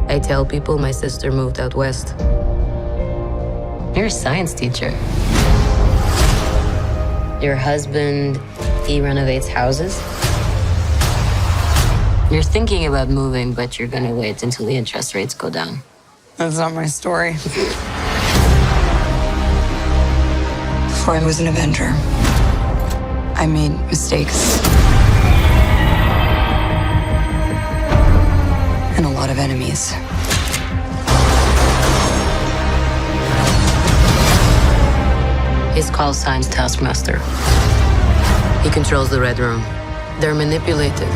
I tell people my sister moved out west. You're a science teacher. Your husband, he renovates houses. You're thinking about moving, but you're gonna wait until the interest rates go down. That's not my story. Before I was an Avenger, I made mistakes. And a lot of enemies. His call sign's Taskmaster. He controls the Red Room. They're manipulated,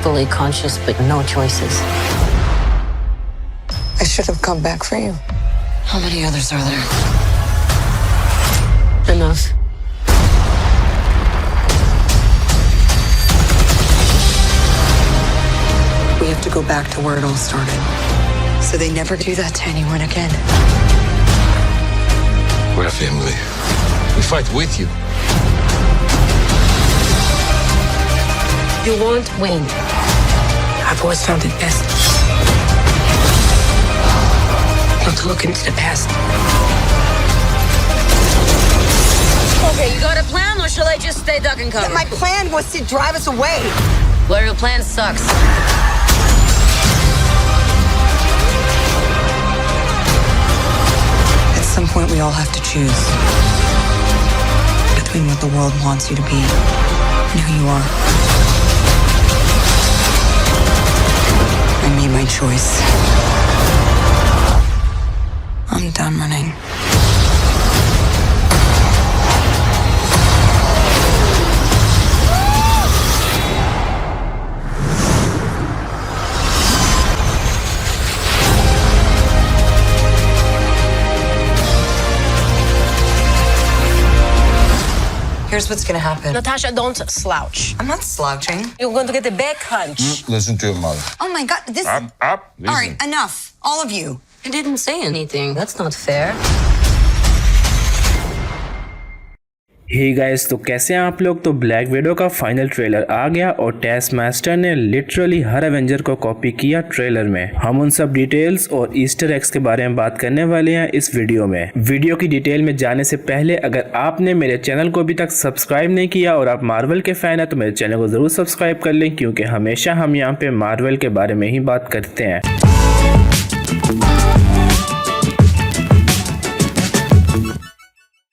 fully conscious, but no choices. I should have come back for you. How many others are there? Enough. We have to go back to where it all started. So they never do that to anyone again. We're a family. We fight with you. You won't win. I've always found it best not to look into the past. Okay, you got a plan, or shall I just stay duck and cover? My plan was to drive us away. Well, your plan sucks. At some point, we all have to choose between what the world wants you to be and who you are. I made my choice. I'm done running. Here's what's gonna happen. Natasha, don't slouch. I'm not slouching. You're going to get a back hunch. Listen to your mother. Oh my God, this. Up. All right, enough, all of you. I didn't say anything. That's not fair. Hey guys, तो कैसे हैं आप लोग। तो Black Widow का final trailer आ गया और टास्कमास्टर ने लिटरली हर एवेंजर को कॉपी किया ट्रेलर में। हम उन सब डिटेल्स और ईस्टर एग्स के बारे में बात करने वाले हैं इस वीडियो में। वीडियो की डिटेल में जाने से पहले अगर आपने मेरे चैनल को अभी तक सब्सक्राइब नहीं किया और आप मार्वल के फैन है तो मेरे चैनल को जरूर सब्सक्राइब कर लें, क्योंकि हमेशा हम यहाँ पे मार्वल के बारे में ही बात करते हैं।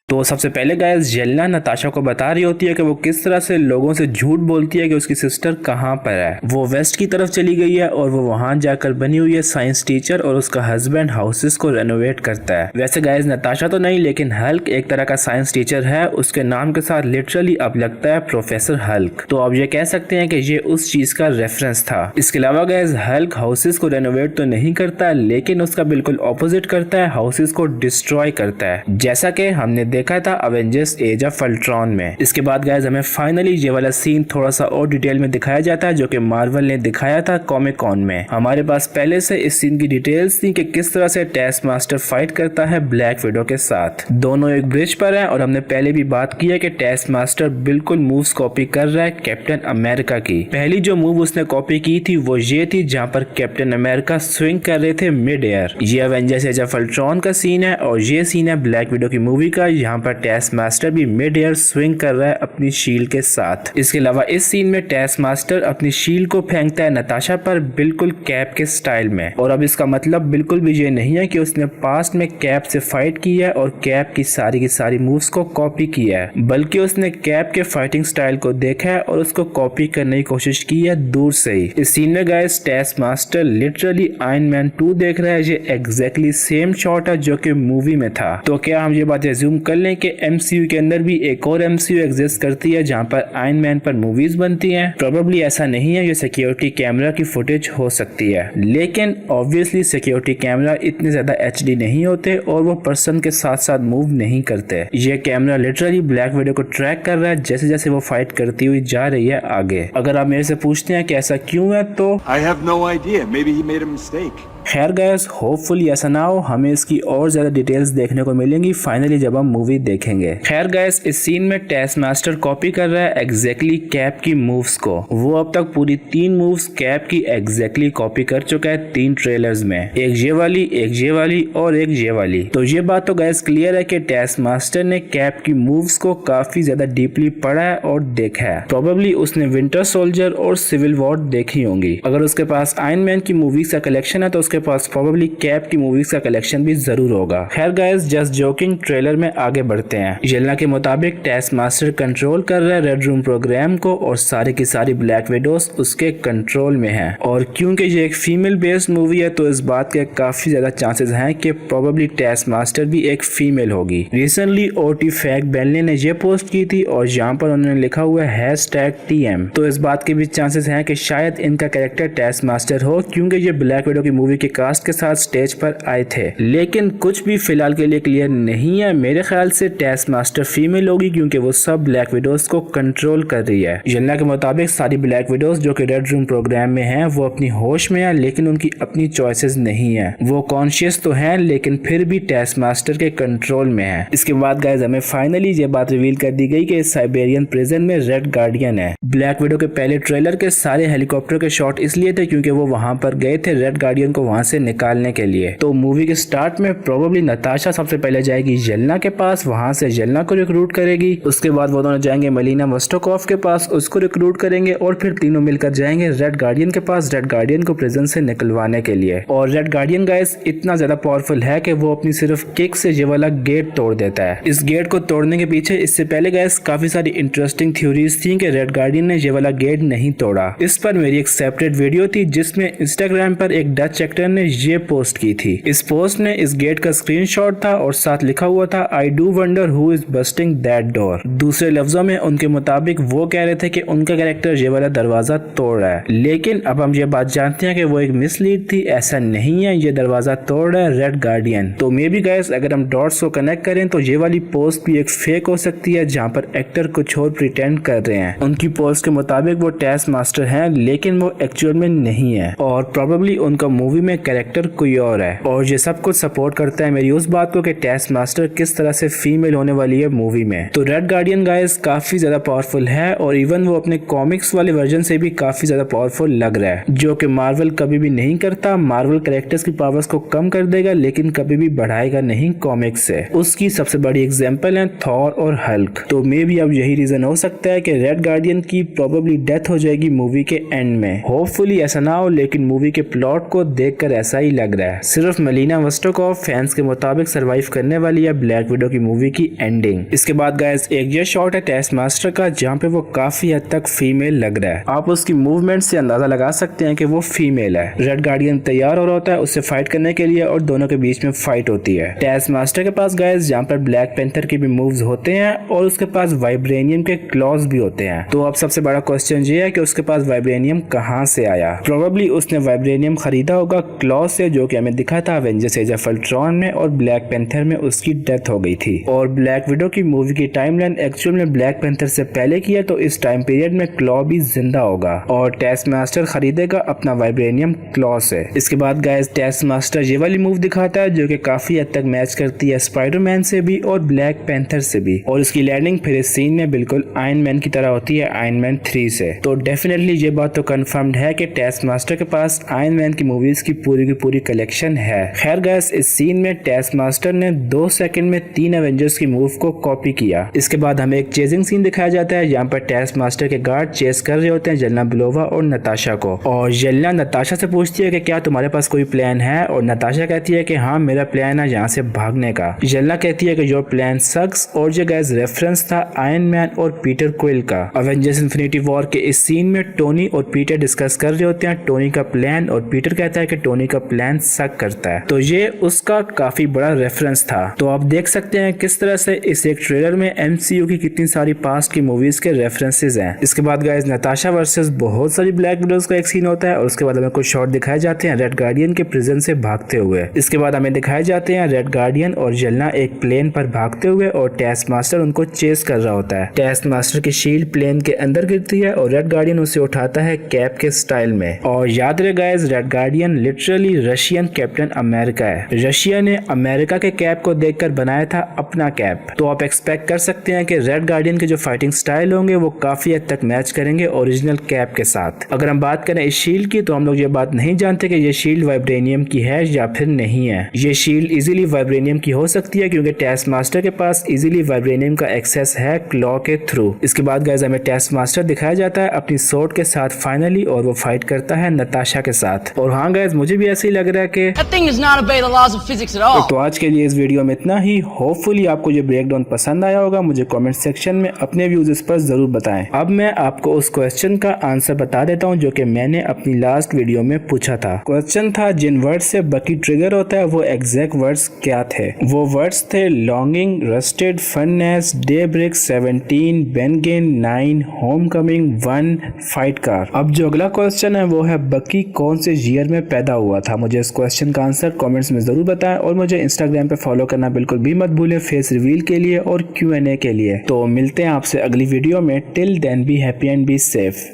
तो सबसे पहले गाइस, येलेना नताशा को बता रही होती है कि वो किस तरह से लोगों से झूठ बोलती है कि उसकी सिस्टर कहाँ पर है। वो वेस्ट की तरफ चली गई है और वो वहां जाकर बनी हुई है साइंस टीचर और उसका हस्बैंड हाउसेस को रेनोवेट करता है। वैसे गाइस, नताशा तो नहीं लेकिन हल्क एक तरह का साइंस टीचर है। उसके नाम के साथ लिटरली अब लगता है प्रोफेसर हल्क, तो अब ये कह सकते हैं कि ये उस चीज का रेफरेंस था। इसके अलावा गाइस, हल्क हाउसेस को रेनोवेट तो नहीं करता लेकिन उसका बिल्कुल ऑपोजिट करता है, हाउसेस को डिस्ट्रॉय करता है, जैसा कि हमने देखा था अवेंजर्स एज ऑफ अल्ट्रॉन में। इसके बाद गाइस, हमें फाइनली ये वाला सीन थोड़ा सा और डिटेल में दिखाया जाता है जो कि मार्वल ने दिखाया था कॉमिक कॉन में। हमारे पास पहले से इस सीन की डिटेल्स थी कि किस तरह से टास्कमास्टर फाइट करता है ब्लैक विडो के साथ। दोनों एक ब्रिज पर हैं और हमने पहले भी बात की है कि टास्कमास्टर बिल्कुल मूव्स कॉपी कर रहा है कैप्टन अमेरिका की। पहली जो मूव उसने कॉपी की थी वो ये थी जहाँ पर कैप्टन अमेरिका स्विंग कर रहे थे मिड एयर। ये अवेंजर्स एज ऑफ अल्ट्रॉन का सीन है और ये सीन है ब्लैक विडो की मूवी का, यहाँ पर टास्कमास्टर भी मिड एयर स्विंग कर रहा है अपनी शील्ड के साथ। इसके अलावा इस सीन में टास्कमास्टर अपनी शील्ड को फेंकता है नताशा पर बिल्कुल कैप के स्टाइल में। और अब इसका मतलब बिल्कुल भी ये नहीं है कि उसने पास्ट में कैप से फाइट की है और कैप की सारी मूव्स को कॉपी किया है, बल्कि उसने कैप के फाइटिंग स्टाइल को देखा है और उसको कॉपी करने की कोशिश की है दूर से ही। इस सीन में guys, taskmaster literally iron man 2 देख रहा है। ये एग्जैक्टली सेम शॉट है जो कि मूवी में था। तो क्या हम ये बात एज्यूम कर लें कि एमसीयू के अंदर भी एक और एमसीयू एग्जिस्ट करती है जहां पर आयरन मैन पर मूवीज बनती हैं? प्रोबेबली ऐसा नहीं है, ये सिक्योरिटी कैमरा की फुटेज हो सकती है, लेकिन ऑब्वियसली सिक्योरिटी कैमरा इतने ज्यादा एचडी नहीं होते और वो पर्सन के साथ साथ मूव नहीं करते। ये कैमरा लिटरली ब्लैक विडो को ट्रैक कर रहा है जैसे जैसे वो फाइट करती हुई जा रही है आगे। अगर आप मेरे से पूछते हैं कि ऐसा क्यों है तो I have no idea. Maybe he made a mistake. खैर गाइस, होपफुली ऐसा ना हो, हमें इसकी और ज्यादा डिटेल्स देखने को मिलेंगी फाइनली जब हम मूवी देखेंगे। खैर गाइस, इस सीन में टेस्ट मास्टर कॉपी कर रहा है एग्जैक्टली कैप की मूव्स को। वो अब तक पूरी 3 मूव्स कैप की एग्जैक्टली कॉपी कर चुका है 3 ट्रेलर्स में, एक ये वाली, एक ये वाली और एक ये वाली। तो ये बात तो गाइस क्लियर है कि टेस्ट मास्टर ने कैप की मूव्स को काफी ज्यादा डीपली पढ़ा है और देखा है। प्रोबेबली उसने विंटर सोल्जर और सिविल वॉर देखी होंगी। अगर उसके पास आयरन मैन की मूवीज का कलेक्शन है तो उसके पास प्रोबेबली कैप की मूवीज का कलेक्शन भी जरूर होगा। खैर गाइस, जस्ट जोकिंग, ट्रेलर में आगे बढ़ते हैं। येलेना के मुताबिक टेस्ट मास्टर कंट्रोल कर रहा है रेड रूम प्रोग्राम को और सारी की सारी ब्लैक विडोज उसके कंट्रोल में है। और क्योंकि ये एक फीमेल बेस्ड मूवी है तो इस बात के काफी ज्यादा चांसेस हैं कि प्रोबेबली टेस्ट मास्टर भी एक फीमेल होगी। रिसेंटली ओटी फैक बेनले ने ये पोस्ट की थी और यहाँ पर उन्होंने लिखा हुआ है #TM। तो इस बात के भी चांसेस हैं कि शायद इनका कैरेक्टर टेस्ट मास्टर हो, क्योंकि ये ब्लैक विडो की मूवी के कास्ट के साथ स्टेज पर आए थे। लेकिन कुछ भी फिलहाल के लिए क्लियर नहीं है। मेरे ख्याल से टेस्ट मास्टर फीमेल होगी क्योंकि वो सब ब्लैक विडोज को कंट्रोल कर रही है। येलेना के मुताबिक सारी ब्लैक विडोज जो कि रेड रूम प्रोग्राम में हैं वो अपनी होश में है, लेकिन उनकी अपनी चॉइसेस नहीं है। वो कॉन्शियस तो हैं लेकिन फिर भी टेस्ट मास्टर के कंट्रोल में है। इसके बाद गाइस हमें फाइनली ये बात रिवील कर दी गई कि साइबेरियन प्रिजन में रेड गार्डियन है। ब्लैक विडो के पहले ट्रेलर के सारे हेलीकॉप्टर के शॉट इसलिए थे क्योंकि वो वहां पर गए थे रेड गार्डियन को वहां से निकालने के लिए। तो मूवी के स्टार्ट में प्रोबेबली नताशा सबसे पहले जाएगी येलेना के पास, वहां से येलेना को रिक्रूट करेगी। उसके बाद वो दोनों जाएंगे मेलिना वोस्टोकोव के पास, उसको रिक्रूट करेंगे और फिर तीनों मिलकर जाएंगे रेड गार्डियन के पास, रेड गार्डियन को प्रिजन से निकलवाने के लिए। और रेड गार्डियन गाइस इतना ज्यादा पावरफुल है कि वो अपनी सिर्फ किक से ये वाला गेट तोड़ देता है। इस गेट को तोड़ने के पीछे इससे पहले गाइस काफी सारी इंटरेस्टिंग थ्योरीज थी कि रेड गार्डियन ने ये वाला गेट नहीं तोड़ा। इस पर मेरी एक सेपरेट वीडियो थी जिसमें इंस्टाग्राम पर एक डच एक्टर ने ये पोस्ट की थी। इस पोस्ट में इस गेट का स्क्रीनशॉट था और साथ लिखा हुआ था I do wonder who is busting that door. दूसरे लफ्जों में उनके मुताबिक वो कह रहे थे कि उनका कैरेक्टर ये वाला दरवाजा तोड़ रहा है। लेकिन अब हम ये बात जानते हैं कि वो एक मिसलीड थी, ऐसा नहीं है, ये दरवाजा तोड़ रहा है रेड गार्डियन। तो मे बी गाइस अगर हम डॉट्स को कनेक्ट करें तो ये वाली पोस्ट भी एक फेक हो सकती है जहाँ पर एक्टर कुछ और प्रिटेंड कर रहे हैं। उनकी पोस्ट के मुताबिक वो टेस्ट मास्टर हैं लेकिन वो एक्चुअल में नहीं है और प्रोबेबली उनका मूवी में कैरेक्टर कोई और है। और ये सब कुछ सपोर्ट करता है मेरी उस बात को कि टेस्ट मास्टर किस तरह से फीमेल होने वाली है मूवी में। तो रेड गार्डियन गाइस काफी ज्यादा पावरफुल है और इवन वो अपने कॉमिक्स वाले वर्जन से भी काफी ज्यादा पावरफुल लग रहा है, जो कि मार्वल कभी भी नहीं करता। मार्वल कैरेक्टर्स की पावर्स को कम कर देगा लेकिन कभी भी बढ़ाएगा नहीं कॉमिक्स से। उसकी सबसे बड़ी एग्जांपल है थॉर और हल्क। तो मे भी अब यही रीजन हो सकता है कि रेड गार्डियन की प्रोबेबली डेथ हो जाएगी मूवी के एंड में। होपफुली ऐसा ना हो, लेकिन मूवी के प्लॉट को देखकर ऐसा ही लग रहा है। सिर्फ मेलिना वोस्टोकोव फैंस के मुताबिक सरवाइव करने वाली है ब्लैक विडो की मूवी की एंडिंग। इसके बाद गाइस एक ये शॉट है टेस्ट मास्टर का जहाँ पे वो काफी हद तक फीमेल लग रहा है। आप उसकी मूवमेंट से अंदाजा लगा सकते हैं कि वो फीमेल है। रेड गार्डियन तैयार हो रहा होता है उससे फाइट करने के लिए और दोनों के बीच में फाइट होती है। टेस्ट मास्टर के पास गाइस जहाँ पर ब्लैक पैंथर के भी मूव्स होते हैं और उसके पास वाइब्रेनियम के क्लॉज भी होते हैं। तो अब सबसे बड़ा क्वेश्चन ये है कि उसके पास वाइब्रेनियम कहाँ से आया। प्रोबेबली उसने वाइब्रेनियम खरीदा होगा क्लॉज से, जो कि हमें दिखा था एवेंजर्स एज ऑफ अल्ट्रॉन में, और ब्लैक पैंथर में उसकी डेथ हो गई थी। और ब्लैक विडो की मूवी की टाइमलाइन एक्चुअल में ब्लैक पैंथर से पहले की है, तो इस टाइम पीरियड में क्लॉ भी जिंदा होगा और टेस्ट मास्टर खरीदेगा अपना वाइब्रेनियम क्लॉ से। इसके बाद गाइस टेस्ट मास्टर ये वाली मूव दिखाता है जो कि काफी हद तक मैच करती है स्पाइडरमैन से भी और ब्लैक पैंथर से भी, और इसकी लैंडिंग फिर इस सीन में बिल्कुल आयरन मैन की तरह होती है आयरन मैन 3 से। तो डेफिनेटली ये बात तो कंफर्म्ड है कि टेस्ट मास्टर के पास आयरन मैन की मूवीज की पूरी कलेक्शन है। खैर गाइस इस सीन में टेस्ट मास्टर ने 2 सेकंड में 3 एवेंजर्स की मूव को कॉपी किया। इसके बाद हमें एक चेजिंग सीन दिखाया जाता है, यहाँ पर टेस्ट मास्टर के गार्ड चेस कर रहे होते हैं येलेना बेलोवा और नताशा को, और येलेना नताशा से पूछती है कि क्या तुम्हारे पास कोई प्लान है, और नताशा कहती है कि हाँ मेरा प्लान है यहाँ से भागने का। येलेना कहती है कि योर प्लान सक्स, और ये गाइस रेफरेंस था आयरन मैन और पीटर क्विल का। अवेंजर्स इन्फिनिटी वॉर के इस सीन में टोनी और पीटर डिस्कस कर रहे होते हैं टोनी का प्लान, और पीटर कहता है कि टोनी का प्लान सक करता है। तो ये उसका काफी बड़ा रेफरेंस था। तो आप देख सकते हैं किस तरह से इस एक ट्रेलर में एमसीयू की कितनी सारी पास्ट की मूवीज के रेफरेंसेस हैं। इसके बाद गाइस नताशा वर्सेस बहुत सारी ब्लैक विडोज का एक सीन होता है, और उसके बाद हमें कुछ शॉट दिखाए जाते हैं रेड गार्डियन के प्रिजन से भागते हुए। इसके बाद हमें दिखाए जाते हैं रेड गार्डियन और येलेना एक प्लेन पर भागते हुए, और टेस्ट मास्टर उनको चेस कर रहा होता है। टेस्ट मास्टर की शील्ड प्लेन के अंदर गिरती है और रेड गार्डियन उसे उठाता है कैप के स्टाइल में। और याद रहे guys red guardian literally Russian captain America है। रशिया ने अमेरिका के कैप को देखकर बनाया था अपना कैप, तो आप एक्सपेक्ट कर सकते हैं कि रेड गार्डियन के जो फाइटिंग स्टाइल होंगे वो काफी हद तक मैच करेंगे ओरिजिनल कैप के साथ। अगर हम बात करें इस शील्ड की, तो हम लोग ये बात नहीं जानते कि ये शील्ड वाइब्रेनियम की है या फिर नहीं है। ये शील्ड इजीली वाइब्रेनियम की हो सकती है क्योंकि टेस्ट मास्टर के पास इजीली वाइब्रेनियम का एक्सेस है क्लॉ के थ्रू। इसके बाद गाइस हमें टेस्ट मास्टर दिखाया जाता है अपनी सोर्ड के साथ फाइनली, और वो फाइट करता है नताशा के साथ। और हाँ गाइस, मुझे भी ऐसे ही लग रहा है कि That thing does not obey the laws of physics at all. तो आज के लिए इस वीडियो में इतना ही। होपफुली आपको ये ब्रेकडाउन पसंद आया होगा। मुझे कमेंट सेक्शन में अपने व्यूज इस पर जरूर बताएं। अब मैं आपको उस क्वेश्चन का आंसर बता देता हूँ जो कि मैंने अपनी लास्ट वीडियो में पूछा था। क्वेश्चन था जिन वर्ड्स से बकी ट्रिगर होता है वो एग्जैक्ट वर्ड्स क्या थे। वो वर्ड्स थे लॉन्गिंग, रस्टेड, फननेस, डेब्रेक, 17, बेनगेन, 9, होमकमिंग, 1, फाइट कार। अब जो अगला क्वेश्चन है वो है बकी कौन से ईयर में पैदा हुआ था। मुझे इस क्वेश्चन का आंसर कमेंट्स में जरूर बताएं और मुझे इंस्टाग्राम पे फॉलो करना बिल्कुल भी मत भूलें फेस रिवील के लिए और Q&A के लिए। तो मिलते हैं आपसे अगली वीडियो में। Till then be happy and be safe.